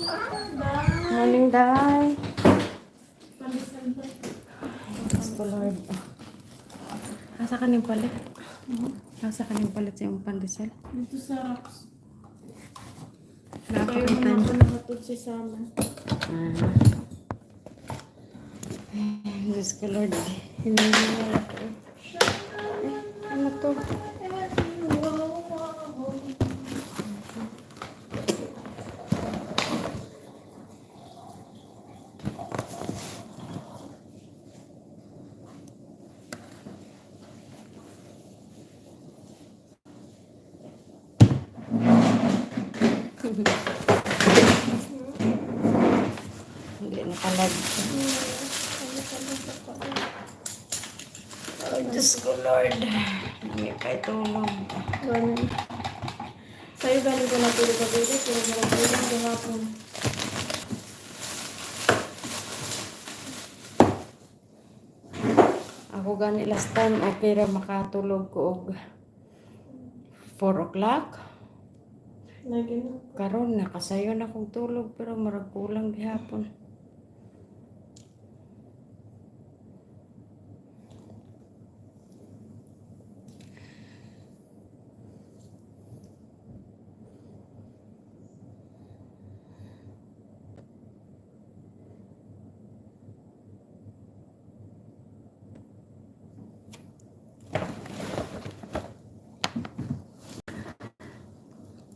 Morning, Day. Thanks to Lord. Asa ka ning palit? Asa ka ning palit sa iyong pandesal? Dito sa rocks. Kaya Napakita naman ako niyo. nakatod si Sama. Diyos ko, Lord. Hindi mo ako. Ano to? Hindi nakalag. Oh, Diyos ko, Lord. Hindi kayo tulong. Ganun. Sa'yo galing ko natulog ka dito. Pero galing ko hapon. Ako gani last time, okay ra makatulog ko og 4 o'clock. Lagi na. Karon nakasayo na akong tulog pero marag kulang gihapon.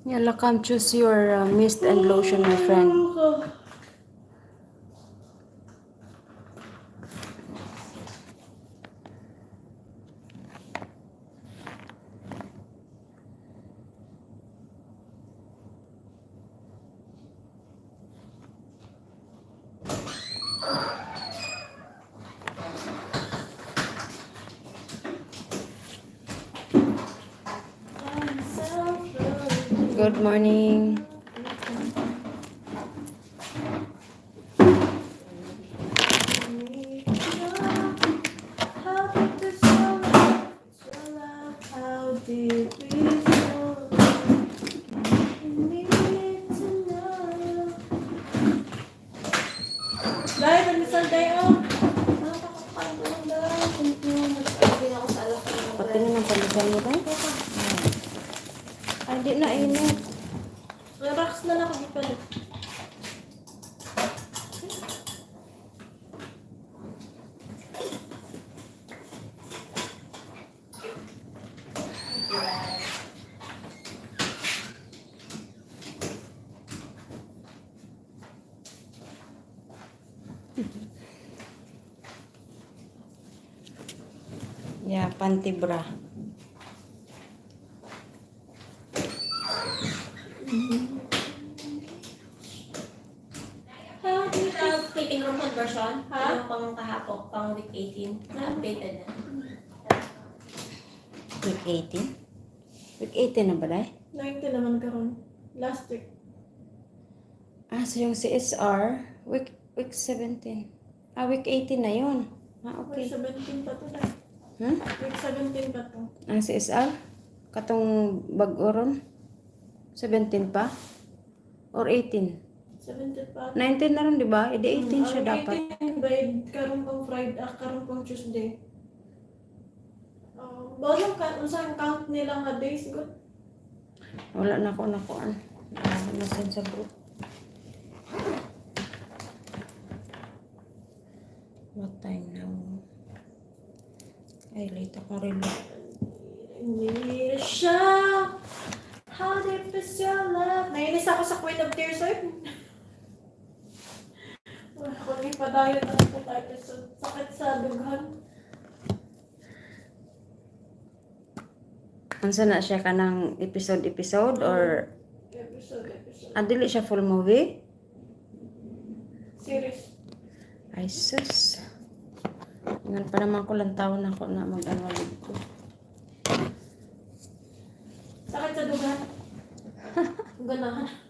Yala, come choose your mist and lotion, my friend. Good morning. Dahil, pamisal tayo. Nakakakantulong dahil. Hindi na ako sa alak. Patingin ang pandesal mo tayo. Ay, di na init. Rocks na lang ako ipalit. Yeah, panty bra. Fitting room conversion, yung pang kahapon, pang week 18, na-updated na. Week 18? Week 18 na ba dahil? 90 naman karon. Last week. Ah, so yung CSR, week 17. Ah, week 18 na yun. Ah, Week okay. 17 pa to na. Hmm? Week 17 pa to. Ah, CSR? Katong bag-oron? 17 pa? Or 18? 17 pa. 19 na rin, di ba? Edi 18 siya dapat. 18 by karon pang Friday, karon pang Tuesday. Bawal ka, unsang count nila nga days, good? Wala na ako nakuan. Nasin sa group. What time now? Ay, late ako rin. Hindi siya. How deep is your love? Nainis ako sa Queen of Tears, oy. Kung may padayon na po tayo sa sakit sa dughan. Ansa na siya ka ng episode or Episode. dili siya full movie? Series. Ay, sus. Ngayon pa naman ko lang taon ako na mag-anwalig ko. Sakit sa dughan. Ganahan.